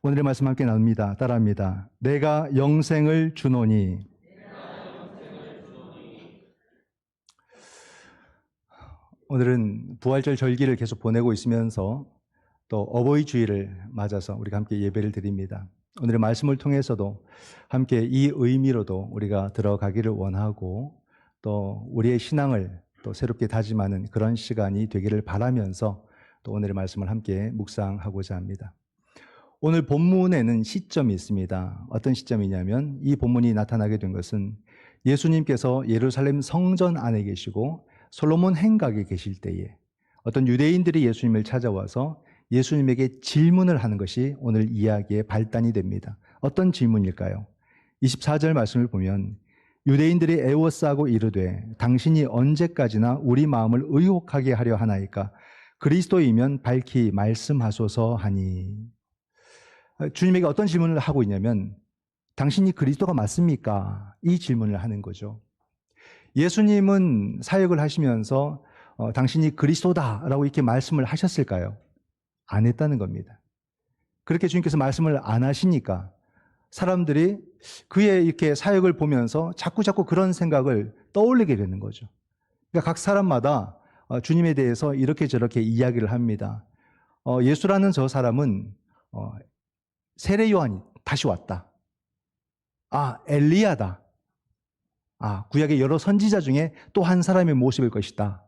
오늘의 말씀 함께 나눕니다. 따라합니다. 내가 영생을 주노니. 오늘은 부활절 절기를 계속 보내고 있으면서 또 어버이 주일을 맞아서 우리가 함께 예배를 드립니다. 오늘의 말씀을 통해서도 함께 이 의미로도 우리가 들어가기를 원하고 또 우리의 신앙을 또 새롭게 다짐하는 그런 시간이 되기를 바라면서 또 오늘의 말씀을 함께 묵상하고자 합니다. 오늘 본문에는 시점이 있습니다. 어떤 시점이냐면 이 본문이 나타나게 된 것은 예수님께서 예루살렘 성전 안에 계시고 솔로몬 행각에 계실 때에 어떤 유대인들이 예수님을 찾아와서 예수님에게 질문을 하는 것이 오늘 이야기의 발단이 됩니다. 어떤 질문일까요? 24절 말씀을 보면 유대인들이 애워싸고 이르되 당신이 언제까지나 우리 마음을 의혹하게 하려 하나이까? 그리스도이면 밝히 말씀하소서 하니. 주님에게 어떤 질문을 하고 있냐면 당신이 그리스도가 맞습니까? 이 질문을 하는 거죠. 예수님은 사역을 하시면서 당신이 그리스도다라고 이렇게 말씀을 하셨을까요? 안 했다는 겁니다. 그렇게 주님께서 말씀을 안 하시니까 사람들이 그의 이렇게 사역을 보면서 자꾸 그런 생각을 떠올리게 되는 거죠. 그러니까 각 사람마다 주님에 대해서 이렇게 저렇게 이야기를 합니다. 예수라는 저 사람은 세례 요한이 다시 왔다. 엘리야다. 구약의 여러 선지자 중에 또 한 사람의 모습일 것이다.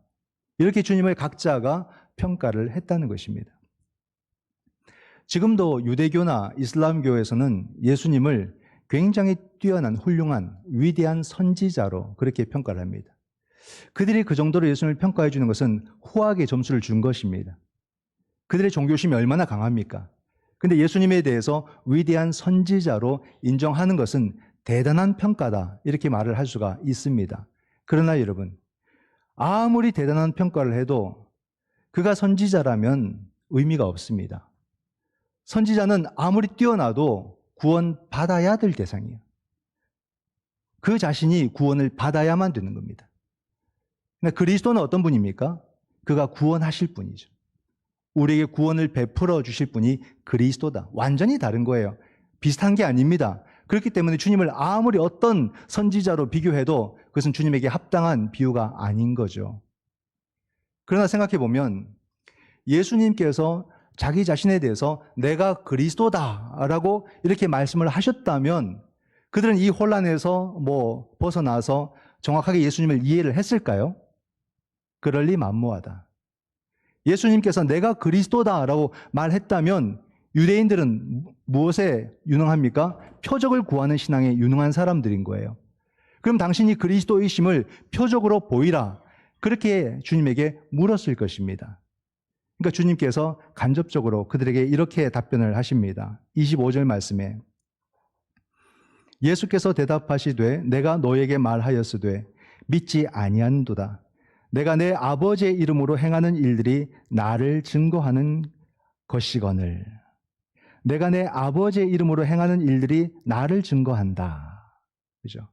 이렇게 주님을 각자가 평가를 했다는 것입니다. 지금도 유대교나 이슬람교에서는 예수님을 굉장히 뛰어난 훌륭한 위대한 선지자로 그렇게 평가를 합니다. 그들이 그 정도로 예수님을 평가해 주는 것은 후하게 점수를 준 것입니다. 그들의 종교심이 얼마나 강합니까? 근데 예수님에 대해서 위대한 선지자로 인정하는 것은 대단한 평가다 이렇게 말을 할 수가 있습니다. 그러나 여러분, 아무리 대단한 평가를 해도 그가 선지자라면 의미가 없습니다. 선지자는 아무리 뛰어나도 구원받아야 될 대상이에요. 그 자신이 구원을 받아야만 되는 겁니다. 근데 그리스도는 어떤 분입니까? 그가 구원하실 분이죠. 우리에게 구원을 베풀어 주실 분이 그리스도다. 완전히 다른 거예요. 비슷한 게 아닙니다. 그렇기 때문에 주님을 아무리 어떤 선지자로 비교해도 그것은 주님에게 합당한 비유가 아닌 거죠. 그러나 생각해 보면 예수님께서 자기 자신에 대해서 내가 그리스도다라고 이렇게 말씀을 하셨다면 그들은 이 혼란에서 벗어나서 정확하게 예수님을 이해를 했을까요? 그럴 리 만무하다. 예수님께서 내가 그리스도다라고 말했다면 유대인들은 무엇에 유능합니까? 표적을 구하는 신앙에 유능한 사람들인 거예요. 그럼 당신이 그리스도이심을 표적으로 보이라. 그렇게 주님에게 물었을 것입니다. 그러니까 주님께서 간접적으로 그들에게 이렇게 답변을 하십니다. 25절 말씀에 예수께서 대답하시되 내가 너에게 말하였으되 믿지 아니한도다. 내가 내 아버지의 이름으로 행하는 일들이 나를 증거하는 것이거늘. 내가 내 아버지의 이름으로 행하는 일들이 나를 증거한다. 그죠?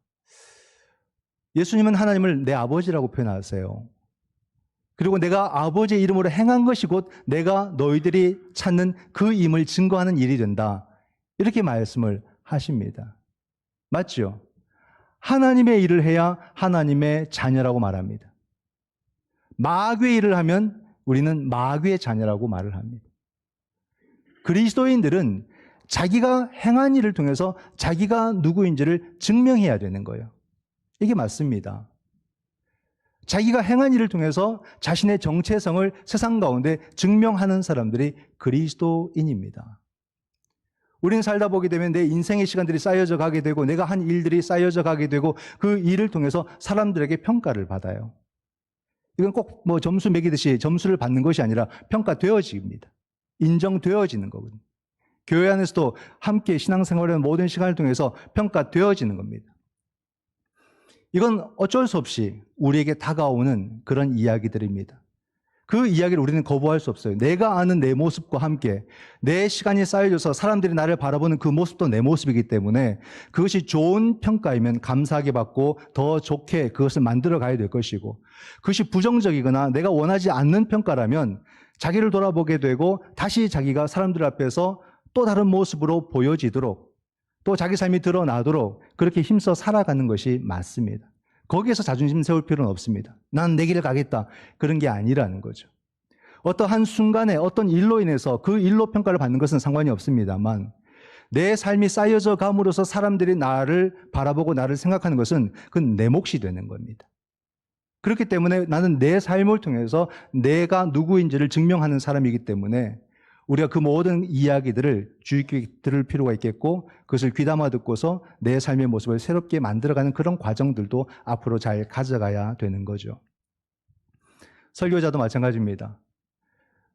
예수님은 하나님을 내 아버지라고 표현하세요. 그리고 내가 아버지의 이름으로 행한 것이 곧 내가 너희들이 찾는 그 임을 증거하는 일이 된다. 이렇게 말씀을 하십니다. 맞죠? 하나님의 일을 해야 하나님의 자녀라고 말합니다. 마귀의 일을 하면 우리는 마귀의 자녀라고 말을 합니다. 그리스도인들은 자기가 행한 일을 통해서 자기가 누구인지를 증명해야 되는 거예요. 이게 맞습니다. 자기가 행한 일을 통해서 자신의 정체성을 세상 가운데 증명하는 사람들이 그리스도인입니다. 우리는 살다 보게 되면 내 인생의 시간들이 쌓여져 가게 되고 내가 한 일들이 쌓여져 가게 되고 그 일을 통해서 사람들에게 평가를 받아요. 이건 꼭 점수 매기듯이 점수를 받는 것이 아니라 평가되어집니다. 인정되어지는 거거든요. 교회 안에서도 함께 신앙생활의 모든 시간을 통해서 평가되어지는 겁니다. 이건 어쩔 수 없이 우리에게 다가오는 그런 이야기들입니다. 그 이야기를 우리는 거부할 수 없어요. 내가 아는 내 모습과 함께 내 시간이 쌓여져서 사람들이 나를 바라보는 그 모습도 내 모습이기 때문에 그것이 좋은 평가이면 감사하게 받고 더 좋게 그것을 만들어 가야 될 것이고 그것이 부정적이거나 내가 원하지 않는 평가라면 자기를 돌아보게 되고 다시 자기가 사람들 앞에서 또 다른 모습으로 보여지도록 또 자기 삶이 드러나도록 그렇게 힘써 살아가는 것이 맞습니다. 거기에서 자존심 세울 필요는 없습니다. 난 내 길을 가겠다. 그런 게 아니라는 거죠. 어떠한 순간에 어떤 일로 인해서 그 일로 평가를 받는 것은 상관이 없습니다만 내 삶이 쌓여져 감으로써 사람들이 나를 바라보고 나를 생각하는 것은 그건 내 몫이 되는 겁니다. 그렇기 때문에 나는 내 삶을 통해서 내가 누구인지를 증명하는 사람이기 때문에 우리가 그 모든 이야기들을 주의 깊게 들을 필요가 있겠고 그것을 귀담아 듣고서 내 삶의 모습을 새롭게 만들어가는 그런 과정들도 앞으로 잘 가져가야 되는 거죠. 설교자도 마찬가지입니다.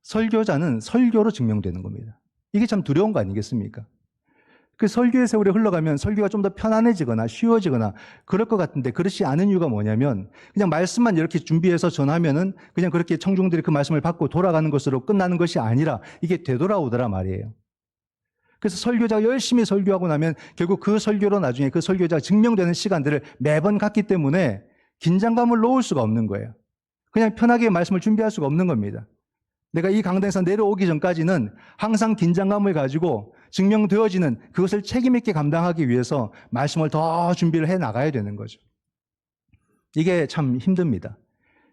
설교자는 설교로 증명되는 겁니다. 이게 참 두려운 거 아니겠습니까? 그 설교의 세월이 흘러가면 설교가 좀 더 편안해지거나 쉬워지거나 그럴 것 같은데 그렇지 않은 이유가 뭐냐면 그냥 말씀만 이렇게 준비해서 전하면은 그냥 그렇게 청중들이 그 말씀을 받고 돌아가는 것으로 끝나는 것이 아니라 이게 되돌아오더라 말이에요. 그래서 설교자가 열심히 설교하고 나면 결국 그 설교로 나중에 그 설교자가 증명되는 시간들을 매번 갖기 때문에 긴장감을 놓을 수가 없는 거예요. 그냥 편하게 말씀을 준비할 수가 없는 겁니다. 내가 이 강단에서 내려오기 전까지는 항상 긴장감을 가지고 증명되어지는 그것을 책임있게 감당하기 위해서 말씀을 더 준비를 해 나가야 되는 거죠. 이게 참 힘듭니다.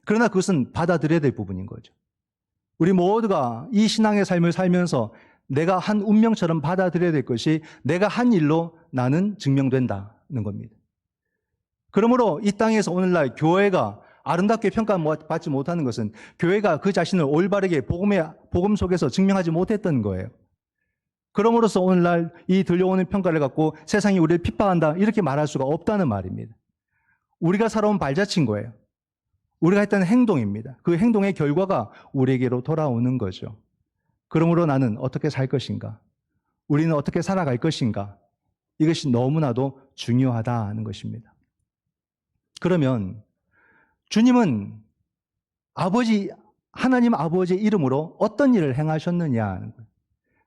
그러나 그것은 받아들여야 될 부분인 거죠. 우리 모두가 이 신앙의 삶을 살면서 내가 한 운명처럼 받아들여야 될 것이 내가 한 일로 나는 증명된다는 겁니다. 그러므로 이 땅에서 오늘날 교회가 아름답게 평가받지 못하는 것은 교회가 그 자신을 올바르게 복음 속에서 증명하지 못했던 거예요. 그러므로서 오늘날 이 들려오는 평가를 갖고 세상이 우리를 핍박한다 이렇게 말할 수가 없다는 말입니다. 우리가 살아온 발자취인 거예요. 우리가 했던 행동입니다. 그 행동의 결과가 우리에게로 돌아오는 거죠. 그러므로 나는 어떻게 살 것인가? 우리는 어떻게 살아갈 것인가? 이것이 너무나도 중요하다는 것입니다. 그러면 주님은 하나님 아버지의 이름으로 어떤 일을 행하셨느냐?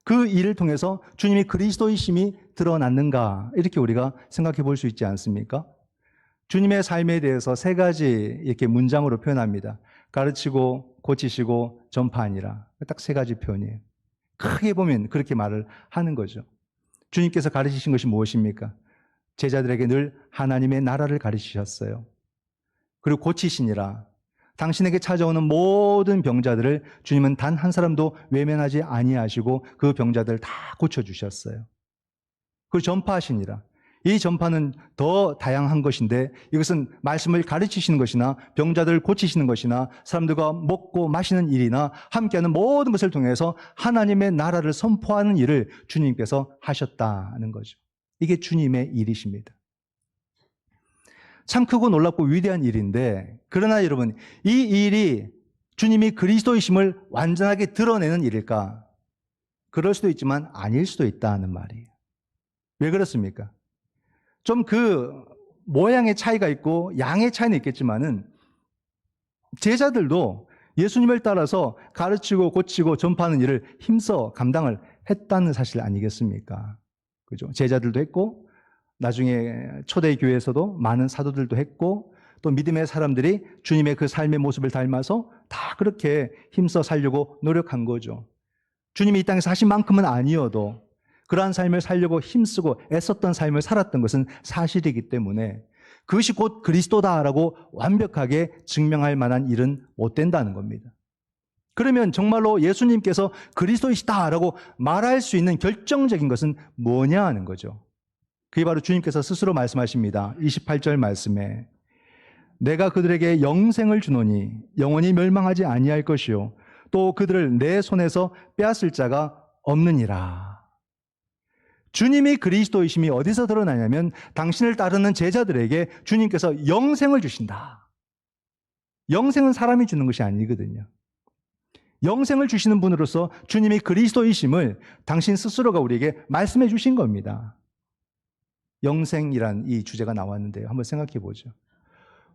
그 일을 통해서 주님이 그리스도이심이 드러났는가? 이렇게 우리가 생각해 볼 수 있지 않습니까? 주님의 삶에 대해서 세 가지 이렇게 문장으로 표현합니다. 가르치고, 고치시고, 전파하니라. 딱 세 가지 표현이에요. 크게 보면 그렇게 말을 하는 거죠. 주님께서 가르치신 것이 무엇입니까? 제자들에게 늘 하나님의 나라를 가르치셨어요. 그리고 고치시니라. 당신에게 찾아오는 모든 병자들을 주님은 단 한 사람도 외면하지 아니하시고 그 병자들을 다 고쳐주셨어요. 그리고 전파하시니라. 이 전파는 더 다양한 것인데 이것은 말씀을 가르치시는 것이나 병자들을 고치시는 것이나 사람들과 먹고 마시는 일이나 함께하는 모든 것을 통해서 하나님의 나라를 선포하는 일을 주님께서 하셨다는 거죠. 이게 주님의 일이십니다. 참 크고 놀랍고 위대한 일인데 그러나 여러분 이 일이 주님이 그리스도이심을 완전하게 드러내는 일일까? 그럴 수도 있지만 아닐 수도 있다는 말이에요. 왜 그렇습니까? 좀 그 모양의 차이가 있고 양의 차이는 있겠지만은 제자들도 예수님을 따라서 가르치고 고치고 전파하는 일을 힘써 감당을 했다는 사실 아니겠습니까? 그죠? 제자들도 했고 나중에 초대교회에서도 많은 사도들도 했고 또 믿음의 사람들이 주님의 그 삶의 모습을 닮아서 다 그렇게 힘써 살려고 노력한 거죠. 주님이 이 땅에서 하신 만큼은 아니어도 그러한 삶을 살려고 힘쓰고 애썼던 삶을 살았던 것은 사실이기 때문에 그것이 곧 그리스도다라고 완벽하게 증명할 만한 일은 못 된다는 겁니다. 그러면 정말로 예수님께서 그리스도이시다라고 말할 수 있는 결정적인 것은 뭐냐 하는 거죠. 그게 바로 주님께서 스스로 말씀하십니다. 28절 말씀에 내가 그들에게 영생을 주노니 영원히 멸망하지 아니할 것이요 또 그들을 내 손에서 빼앗을 자가 없느니라. 주님이 그리스도이심이 어디서 드러나냐면 당신을 따르는 제자들에게 주님께서 영생을 주신다. 영생은 사람이 주는 것이 아니거든요. 영생을 주시는 분으로서 주님이 그리스도이심을 당신 스스로가 우리에게 말씀해 주신 겁니다. 영생이란 이 주제가 나왔는데요. 한번 생각해 보죠.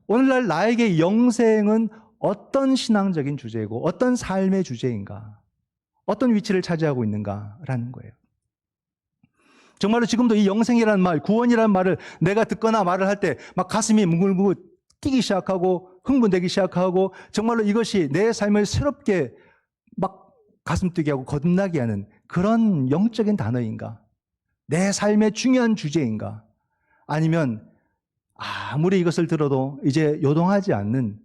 오늘날 나에게 영생은 어떤 신앙적인 주제이고 어떤 삶의 주제인가? 어떤 위치를 차지하고 있는가라는 거예요. 정말로 지금도 이 영생이라는 말, 구원이라는 말을 내가 듣거나 말을 할 때 막 가슴이 뭉글뭉글 뛰기 시작하고 흥분되기 시작하고 정말로 이것이 내 삶을 새롭게 막 가슴 뛰게 하고 거듭나게 하는 그런 영적인 단어인가? 내 삶의 중요한 주제인가? 아니면 아무리 이것을 들어도 이제 요동하지 않는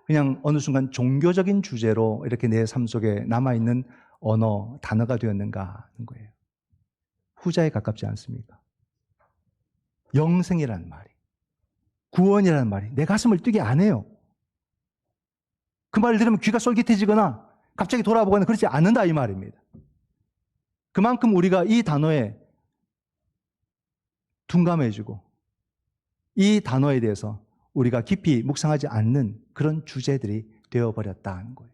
그냥 어느 순간 종교적인 주제로 이렇게 내 삶 속에 남아있는 언어, 단어가 되었는가 하는 거예요. 후자에 가깝지 않습니까? 영생이라는 말이, 구원이라는 말이 내 가슴을 뛰게 안 해요. 그 말을 들으면 귀가 쏠깃해지거나 갑자기 돌아보거나 그렇지 않는다 이 말입니다. 그만큼 우리가 이 단어에 둔감해지고 이 단어에 대해서 우리가 깊이 묵상하지 않는 그런 주제들이 되어버렸다는 거예요.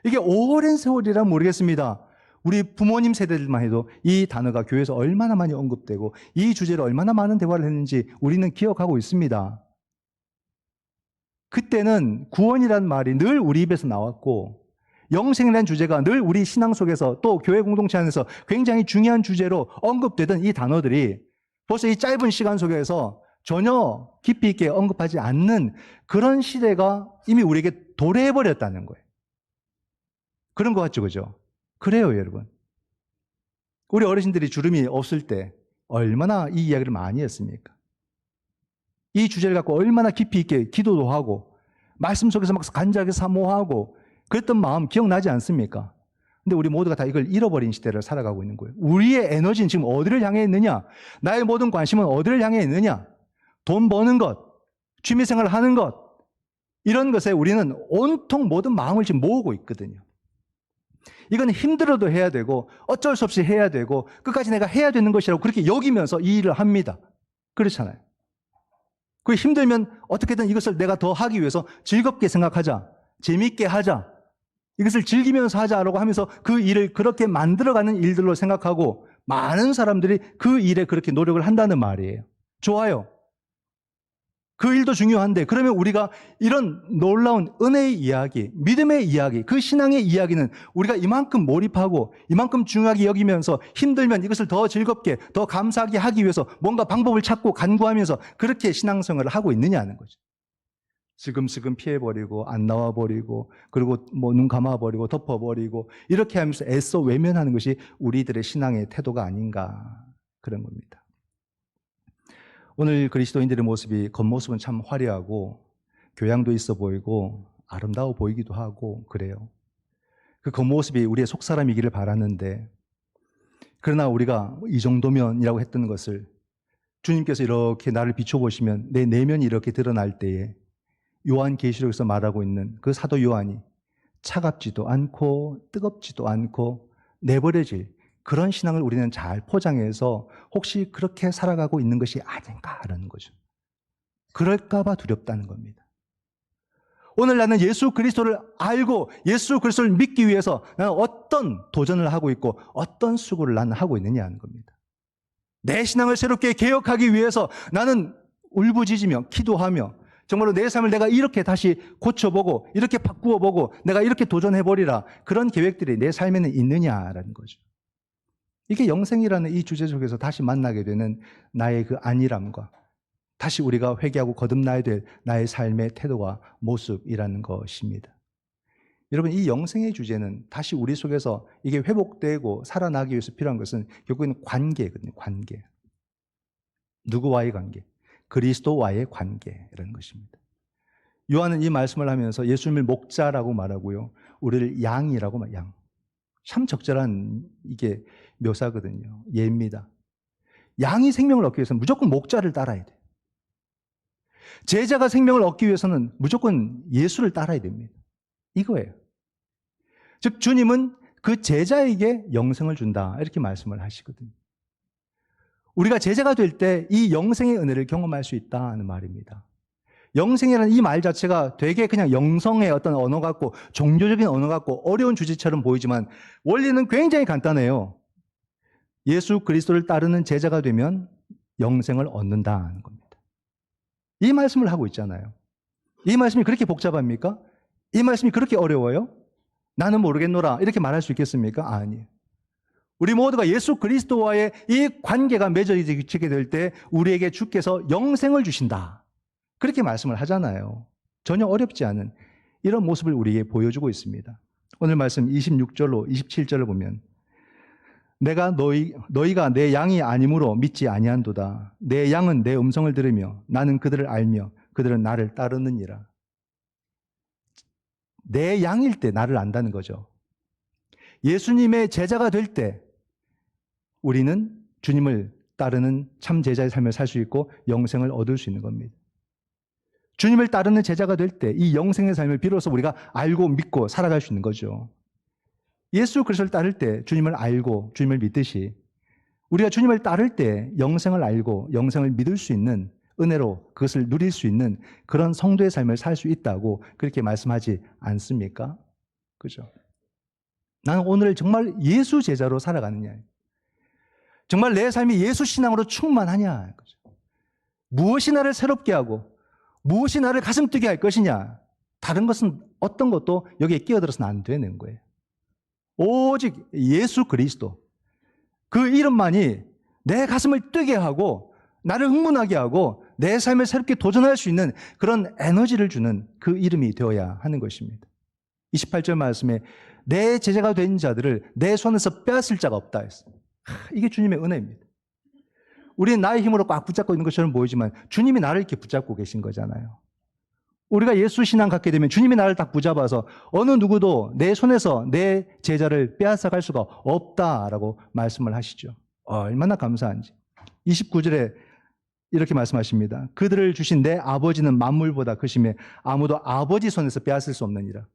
이게 오랜 세월이라 모르겠습니다. 우리 부모님 세대들만 해도 이 단어가 교회에서 얼마나 많이 언급되고 이 주제로 얼마나 많은 대화를 했는지 우리는 기억하고 있습니다. 그때는 구원이라는 말이 늘 우리 입에서 나왔고 영생이라는 주제가 늘 우리 신앙 속에서 또 교회 공동체 안에서 굉장히 중요한 주제로 언급되던 이 단어들이 벌써 이 짧은 시간 속에서 전혀 깊이 있게 언급하지 않는 그런 시대가 이미 우리에게 도래해버렸다는 거예요. 그런 것 같죠, 그죠? 그래요, 여러분. 우리 어르신들이 주름이 없을 때 얼마나 이 이야기를 많이 했습니까? 이 주제를 갖고 얼마나 깊이 있게 기도도 하고 말씀 속에서 막 간절하게 사모하고 그랬던 마음 기억나지 않습니까? 근데 우리 모두가 다 이걸 잃어버린 시대를 살아가고 있는 거예요. 우리의 에너지는 지금 어디를 향해 있느냐? 나의 모든 관심은 어디를 향해 있느냐? 돈 버는 것, 취미생활을 하는 것, 이런 것에 우리는 온통 모든 마음을 지금 모으고 있거든요. 이건 힘들어도 해야 되고 어쩔 수 없이 해야 되고 끝까지 내가 해야 되는 것이라고 그렇게 여기면서 이 일을 합니다. 그렇잖아요. 그 힘들면 어떻게든 이것을 내가 더 하기 위해서 즐겁게 생각하자, 재미있게 하자, 이것을 즐기면서 하자라고 하면서 그 일을 그렇게 만들어가는 일들로 생각하고 많은 사람들이 그 일에 그렇게 노력을 한다는 말이에요. 좋아요. 그 일도 중요한데 그러면 우리가 이런 놀라운 은혜의 이야기, 믿음의 이야기, 그 신앙의 이야기는 우리가 이만큼 몰입하고 이만큼 중요하게 여기면서 힘들면 이것을 더 즐겁게, 더 감사하게 하기 위해서 뭔가 방법을 찾고 간구하면서 그렇게 신앙생활을 하고 있느냐는 거죠. 슬금슬금 피해버리고 안 나와버리고 그리고 뭐 눈 감아버리고 덮어버리고 이렇게 하면서 애써 외면하는 것이 우리들의 신앙의 태도가 아닌가 그런 겁니다. 오늘 그리스도인들의 모습이 겉모습은 참 화려하고 교양도 있어 보이고 아름다워 보이기도 하고 그래요. 그 겉모습이 우리의 속사람이기를 바라는데 그러나 우리가 이 정도면이라고 했던 것을 주님께서 이렇게 나를 비춰보시면 내 내면이 이렇게 드러날 때에 요한계시록에서 말하고 있는 그 사도 요한이 차갑지도 않고 뜨겁지도 않고 내버려질 그런 신앙을 우리는 잘 포장해서 혹시 그렇게 살아가고 있는 것이 아닌가라는 거죠. 그럴까 봐 두렵다는 겁니다. 오늘 나는 예수 그리스도를 알고 예수 그리스도를 믿기 위해서 나는 어떤 도전을 하고 있고 어떤 수고를 나는 하고 있느냐는 겁니다. 내 신앙을 새롭게 개혁하기 위해서 나는 울부짖으며 기도하며 정말로 내 삶을 내가 이렇게 다시 고쳐보고 이렇게 바꾸어보고 내가 이렇게 도전해버리라 그런 계획들이 내 삶에는 있느냐라는 거죠. 이게 영생이라는 이 주제 속에서 다시 만나게 되는 나의 그 안일함과 다시 우리가 회개하고 거듭나야 될 나의 삶의 태도와 모습이라는 것입니다. 여러분, 이 영생의 주제는 다시 우리 속에서 이게 회복되고 살아나기 위해서 필요한 것은 결국에는 관계거든요. 관계. 누구와의 관계? 그리스도와의 관계라는 것입니다. 요한은 이 말씀을 하면서 예수님을 목자라고 말하고요. 우리를 양이라고 말, 양. 참 적절한 이게 묘사거든요. 예입니다. 양이 생명을 얻기 위해서는 무조건 목자를 따라야 돼요. 제자가 생명을 얻기 위해서는 무조건 예수를 따라야 됩니다. 이거예요. 즉 주님은 그 제자에게 영생을 준다 이렇게 말씀을 하시거든요. 우리가 제자가 될 때 이 영생의 은혜를 경험할 수 있다는 말입니다. 영생이라는 이 말 자체가 되게 그냥 영성의 어떤 언어 같고 종교적인 언어 같고 어려운 주제처럼 보이지만 원리는 굉장히 간단해요. 예수 그리스도를 따르는 제자가 되면 영생을 얻는다는 겁니다. 이 말씀을 하고 있잖아요. 이 말씀이 그렇게 복잡합니까? 이 말씀이 그렇게 어려워요? 나는 모르겠노라 이렇게 말할 수 있겠습니까? 아니에요. 우리 모두가 예수 그리스도와의 이 관계가 맺어지게 될 때 우리에게 주께서 영생을 주신다. 그렇게 말씀을 하잖아요. 전혀 어렵지 않은 이런 모습을 우리에게 보여주고 있습니다. 오늘 말씀 26절로 27절을 보면 내가 너희가 내 양이 아니므로 믿지 아니한도다. 내 양은 내 음성을 들으며 나는 그들을 알며 그들은 나를 따르느니라. 내 양일 때 나를 안다는 거죠. 예수님의 제자가 될 때 우리는 주님을 따르는 참 제자의 삶을 살 수 있고 영생을 얻을 수 있는 겁니다. 주님을 따르는 제자가 될 때 이 영생의 삶을 비로소 우리가 알고 믿고 살아갈 수 있는 거죠. 예수 그리스도를 따를 때 주님을 알고 주님을 믿듯이 우리가 주님을 따를 때 영생을 알고 영생을 믿을 수 있는 은혜로 그것을 누릴 수 있는 그런 성도의 삶을 살 수 있다고 그렇게 말씀하지 않습니까? 그죠? 나는 오늘 정말 예수 제자로 살아가느냐? 정말 내 삶이 예수 신앙으로 충만하냐? 그죠? 무엇이 나를 새롭게 하고 무엇이 나를 가슴 뛰게 할 것이냐? 다른 것은 어떤 것도 여기에 끼어들어서는 안 되는 거예요. 오직 예수 그리스도 그 이름만이 내 가슴을 뛰게 하고 나를 흥분하게 하고 내 삶을 새롭게 도전할 수 있는 그런 에너지를 주는 그 이름이 되어야 하는 것입니다. 28절 말씀에 내 제자가 된 자들을 내 손에서 빼앗을 자가 없다 했어요. 이게 주님의 은혜입니다. 우리는 나의 힘으로 꽉 붙잡고 있는 것처럼 보이지만 주님이 나를 이렇게 붙잡고 계신 거잖아요. 우리가 예수 신앙 갖게 되면 주님이 나를 딱 붙잡아서 어느 누구도 내 손에서 내 제자를 빼앗아갈 수가 없다라고 말씀을 하시죠. 얼마나 감사한지. 29절에 이렇게 말씀하십니다. 그들을 주신 내 아버지는 만물보다 크시며 아무도 아버지 손에서 빼앗을 수 없느니라.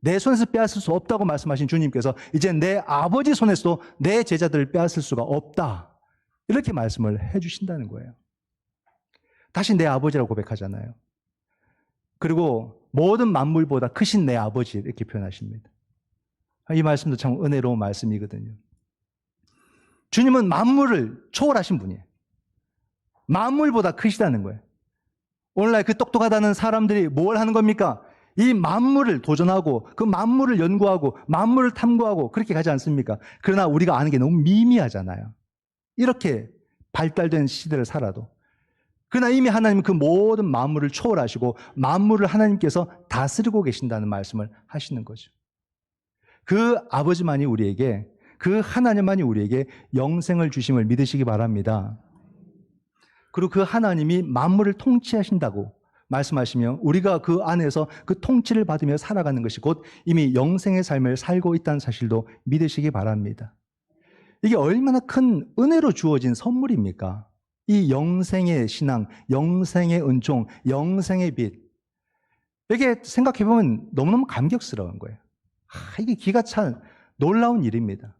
내 손에서 빼앗을 수 없다고 말씀하신 주님께서 이제 내 아버지 손에서도 내 제자들을 빼앗을 수가 없다. 이렇게 말씀을 해주신다는 거예요. 다시 내 아버지라고 고백하잖아요. 그리고 모든 만물보다 크신 내 아버지 이렇게 표현하십니다. 이 말씀도 참 은혜로운 말씀이거든요. 주님은 만물을 초월하신 분이에요. 만물보다 크시다는 거예요. 오늘날 그 똑똑하다는 사람들이 뭘 하는 겁니까? 이 만물을 도전하고 그 만물을 연구하고 만물을 탐구하고 그렇게 가지 않습니까? 그러나 우리가 아는 게 너무 미미하잖아요. 이렇게 발달된 시대를 살아도. 그러나 이미 하나님은 그 모든 만물을 초월하시고 만물을 하나님께서 다스리고 계신다는 말씀을 하시는 거죠. 그 아버지만이 우리에게, 그 하나님만이 우리에게 영생을 주심을 믿으시기 바랍니다. 그리고 그 하나님이 만물을 통치하신다고 말씀하시며 우리가 그 안에서 그 통치를 받으며 살아가는 것이 곧 이미 영생의 삶을 살고 있다는 사실도 믿으시기 바랍니다. 이게 얼마나 큰 은혜로 주어진 선물입니까? 이 영생의 신앙, 영생의 은총, 영생의 빛. 이게 생각해보면 너무너무 감격스러운 거예요. 이게 기가 찬 놀라운 일입니다.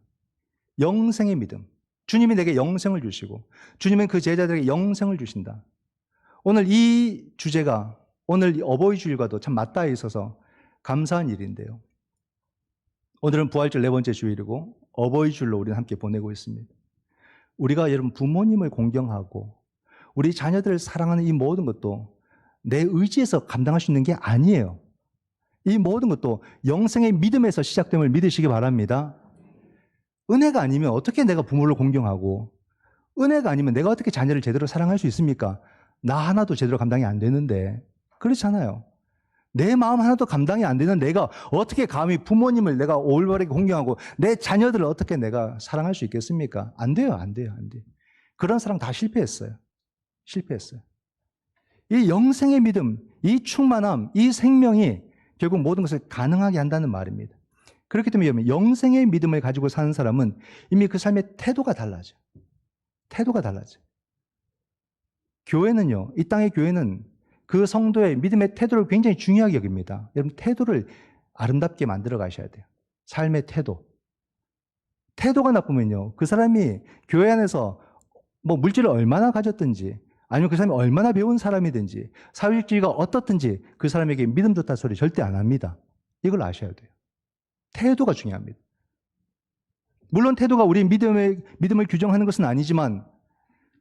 영생의 믿음. 주님이 내게 영생을 주시고 주님은 그 제자들에게 영생을 주신다. 오늘 이 주제가 오늘 어버이 주일과도 참 맞닿아 있어서 감사한 일인데요. 오늘은 부활절 4번째 주일이고 어버이 주일로 우리는 함께 보내고 있습니다. 우리가 여러분 부모님을 공경하고 우리 자녀들을 사랑하는 이 모든 것도 내 의지에서 감당할 수 있는 게 아니에요. 이 모든 것도 영생의 믿음에서 시작됨을 믿으시기 바랍니다. 은혜가 아니면 어떻게 내가 부모를 공경하고 은혜가 아니면 내가 어떻게 자녀를 제대로 사랑할 수 있습니까? 나 하나도 제대로 감당이 안 되는데 그렇잖아요. 내 마음 하나도 감당이 안 되는 내가 어떻게 감히 부모님을 내가 올바르게 공경하고 내 자녀들을 어떻게 내가 사랑할 수 있겠습니까? 안 돼요, 안 돼요, 안 돼요. 그런 사랑 다 실패했어요. 실패했어요. 이 영생의 믿음, 이 충만함, 이 생명이 결국 모든 것을 가능하게 한다는 말입니다. 그렇기 때문에 영생의 믿음을 가지고 사는 사람은 이미 그 삶의 태도가 달라져요. 태도가 달라져요. 교회는요, 이 땅의 교회는 그 성도의 믿음의 태도를 굉장히 중요하게 여깁니다. 여러분, 태도를 아름답게 만들어 가셔야 돼요. 삶의 태도. 태도가 나쁘면요, 그 사람이 교회 안에서 뭐 물질을 얼마나 가졌든지, 아니면 그 사람이 얼마나 배운 사람이든지, 사회주의가 어떻든지 그 사람에게 믿음 좋다 소리 절대 안 합니다. 이걸 아셔야 돼요. 태도가 중요합니다. 물론 태도가 우리 믿음을 규정하는 것은 아니지만,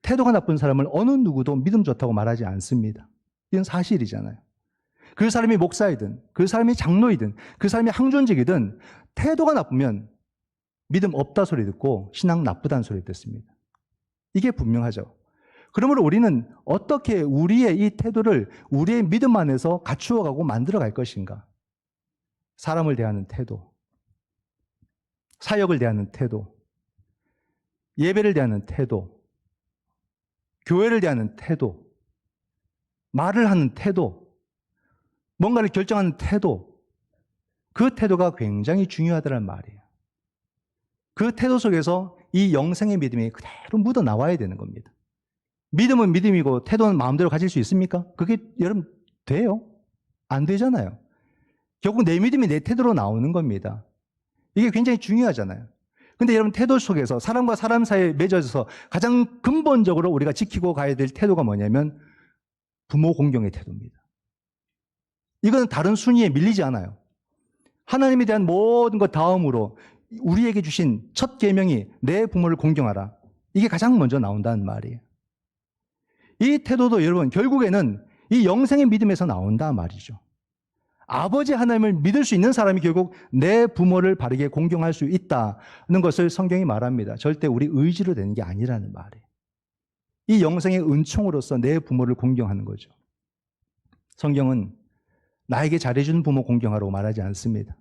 태도가 나쁜 사람을 어느 누구도 믿음 좋다고 말하지 않습니다. 이건 사실이잖아요. 그 사람이 목사이든 그 사람이 장로이든 그 사람이 항존직이든 태도가 나쁘면 믿음 없다 소리 듣고 신앙 나쁘다는 소리 듣습니다. 이게 분명하죠. 그러므로 우리는 어떻게 우리의 이 태도를 우리의 믿음 안에서 갖추어가고 만들어갈 것인가? 사람을 대하는 태도, 사역을 대하는 태도, 예배를 대하는 태도, 교회를 대하는 태도, 말을 하는 태도, 뭔가를 결정하는 태도, 그 태도가 굉장히 중요하다는 말이에요. 그 태도 속에서 이 영생의 믿음이 그대로 묻어 나와야 되는 겁니다. 믿음은 믿음이고 태도는 마음대로 가질 수 있습니까? 그게 여러분 돼요? 안 되잖아요. 결국 내 믿음이 내 태도로 나오는 겁니다. 이게 굉장히 중요하잖아요. 근데 여러분 태도 속에서 사람과 사람 사이에 맺어져서 가장 근본적으로 우리가 지키고 가야 될 태도가 뭐냐면 부모 공경의 태도입니다. 이거는 다른 순위에 밀리지 않아요. 하나님에 대한 모든 것 다음으로 우리에게 주신 첫 계명이 내 부모를 공경하라. 이게 가장 먼저 나온다는 말이에요. 이 태도도 여러분 결국에는 이 영생의 믿음에서 나온다 말이죠. 아버지 하나님을 믿을 수 있는 사람이 결국 내 부모를 바르게 공경할 수 있다는 것을 성경이 말합니다. 절대 우리 의지로 되는 게 아니라는 말이에요. 이 영생의 은총으로서 내 부모를 공경하는 거죠. 성경은 나에게 잘해준 부모 공경하라고 말하지 않습니다.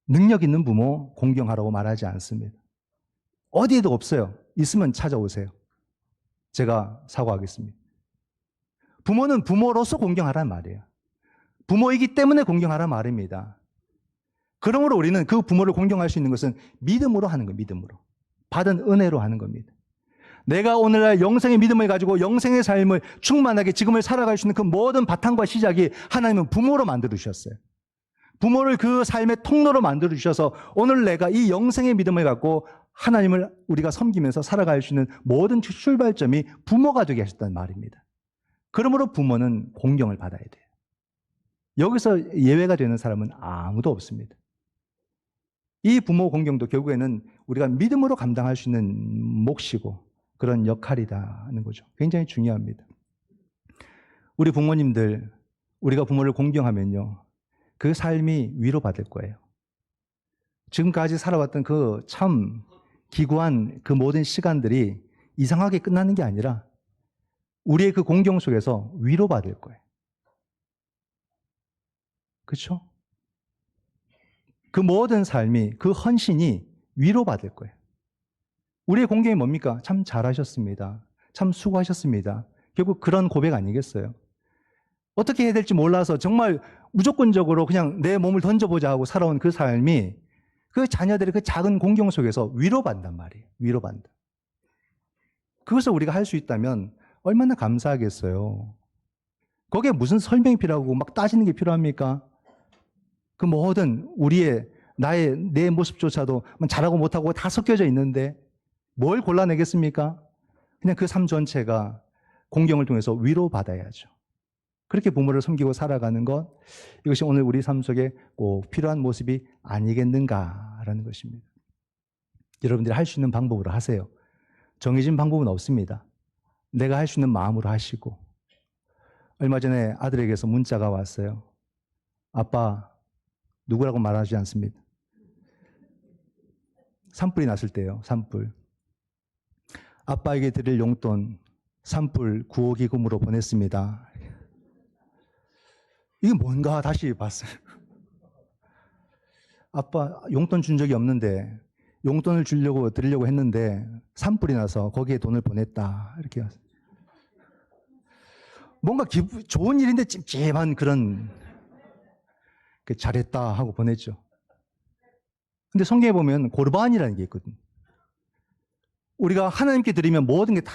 능력 있는 부모 공경하라고 말하지 않습니다. 어디에도 없어요. 있으면 찾아오세요. 제가 사과하겠습니다. 부모는 부모로서 공경하라는 말이에요. 부모이기 때문에 공경하라는 말입니다. 그러므로 우리는 그 부모를 공경할 수 있는 것은 믿음으로 하는 거예요. 믿음으로. 받은 은혜로 하는 겁니다. 내가 오늘날 영생의 믿음을 가지고 영생의 삶을 충만하게 지금을 살아갈 수 있는 그 모든 바탕과 시작이 하나님은 부모로 만들어 주셨어요. 부모를 그 삶의 통로로 만들어 주셔서 오늘 내가 이 영생의 믿음을 갖고 하나님을 우리가 섬기면서 살아갈 수 있는 모든 출발점이 부모가 되게 하셨다는 말입니다. 그러므로 부모는 공경을 받아야 돼요. 여기서 예외가 되는 사람은 아무도 없습니다. 이 부모 공경도 결국에는 우리가 믿음으로 감당할 수 있는 몫이고 그런 역할이라는 거죠. 굉장히 중요합니다. 우리 부모님들, 우리가 부모를 공경하면요, 그 삶이 위로받을 거예요. 지금까지 살아왔던 그 참 기구한 그 모든 시간들이 이상하게 끝나는 게 아니라 우리의 그 공경 속에서 위로받을 거예요. 그렇죠? 그 모든 삶이, 그 헌신이 위로받을 거예요. 우리의 공경이 뭡니까? 참 잘하셨습니다. 참 수고하셨습니다. 결국 그런 고백 아니겠어요? 어떻게 해야 될지 몰라서 정말 무조건적으로 그냥 내 몸을 던져보자 하고 살아온 그 삶이 그 자녀들의 그 작은 공경 속에서 위로받는단 말이에요. 위로받는다. 그것을 우리가 할 수 있다면 얼마나 감사하겠어요. 거기에 무슨 설명이 필요하고 막 따지는 게 필요합니까? 그 모든 우리의 내 모습조차도 잘하고 못하고 다 섞여져 있는데 뭘 골라내겠습니까? 그냥 그 삶 전체가 공경을 통해서 위로받아야죠. 그렇게 부모를 섬기고 살아가는 것, 이것이 오늘 우리 삶 속에 꼭 필요한 모습이 아니겠는가라는 것입니다. 여러분들이 할 수 있는 방법으로 하세요. 정해진 방법은 없습니다. 내가 할 수 있는 마음으로 하시고. 얼마 전에 아들에게서 문자가 왔어요. 아빠, 누구라고 말하지 않습니다. 산불이 났을 때요, 산불. 아빠에게 드릴 용돈 산불 구호기금으로 보냈습니다. 이게 뭔가 다시 봤어요. 아빠 용돈 준 적이 없는데 용돈을 드리려고 했는데 산불이 나서 거기에 돈을 보냈다. 이렇게 뭔가 좋은 일인데 찜찜한 그런 잘했다 하고 보냈죠. 근데 성경에 보면 고르반이라는 게 있거든요. 우리가 하나님께 드리면 모든 게 다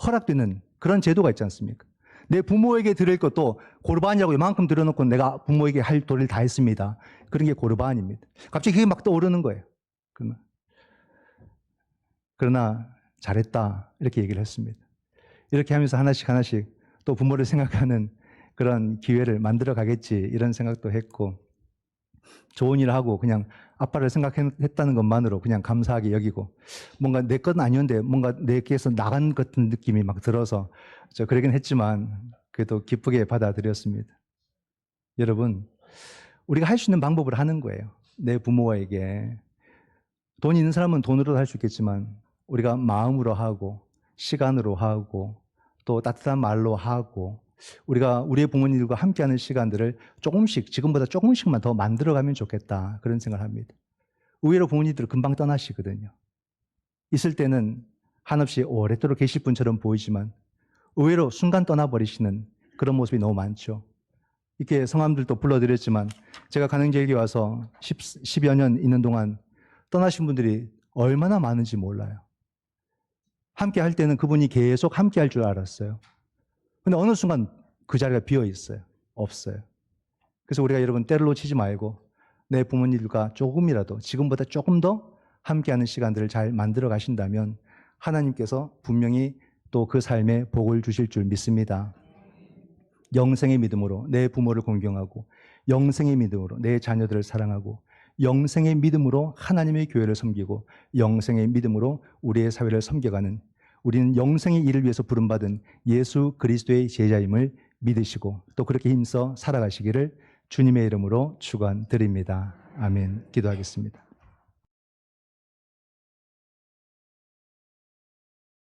허락되는 그런 제도가 있지 않습니까? 내 부모에게 드릴 것도 고르반이라고 이만큼 들여놓고 내가 부모에게 할 도리를 다 했습니다. 그런 게 고르반입니다. 갑자기 그게 막 떠오르는 거예요. 그러나 잘했다 이렇게 얘기를 했습니다. 이렇게 하면서 하나씩 또 부모를 생각하는 그런 기회를 만들어 가겠지 이런 생각도 했고, 좋은 일을 하고 그냥 아빠를 생각했다는 것만으로 그냥 감사하게 여기고, 뭔가 내 건 아니었는데 뭔가 내게서 나간 같은 느낌이 막 들어서 그러긴 했지만 그래도 기쁘게 받아들였습니다. 여러분, 우리가 할 수 있는 방법을 하는 거예요. 내 부모에게. 돈 있는 사람은 돈으로도 할 수 있겠지만 우리가 마음으로 하고 시간으로 하고 또 따뜻한 말로 하고 우리가 우리의 부모님들과 함께하는 시간들을 조금씩, 지금보다 조금씩만 더 만들어가면 좋겠다, 그런 생각을 합니다. 의외로 부모님들은 금방 떠나시거든요. 있을 때는 한없이 오랫도록 계실 분처럼 보이지만 의외로 순간 떠나버리시는 그런 모습이 너무 많죠. 이렇게 성함들도 불러드렸지만 제가 가능제일교회 와서 10여 년 있는 동안 떠나신 분들이 얼마나 많은지 몰라요. 함께 할 때는 그분이 계속 함께 할 줄 알았어요. 근데 어느 순간 그 자리가 비어 있어요. 없어요. 그래서 우리가 여러분 때를 놓치지 말고 내 부모님들과 조금이라도 지금보다 조금 더 함께하는 시간들을 잘 만들어 가신다면 하나님께서 분명히 또 그 삶에 복을 주실 줄 믿습니다. 영생의 믿음으로 내 부모를 공경하고 영생의 믿음으로 내 자녀들을 사랑하고 영생의 믿음으로 하나님의 교회를 섬기고 영생의 믿음으로 우리의 사회를 섬겨가는 우리는 영생의 일을 위해서 부름받은 예수 그리스도의 제자임을 믿으시고 또 그렇게 힘써 살아가시기를 주님의 이름으로 축원드립니다. 아멘. 기도하겠습니다.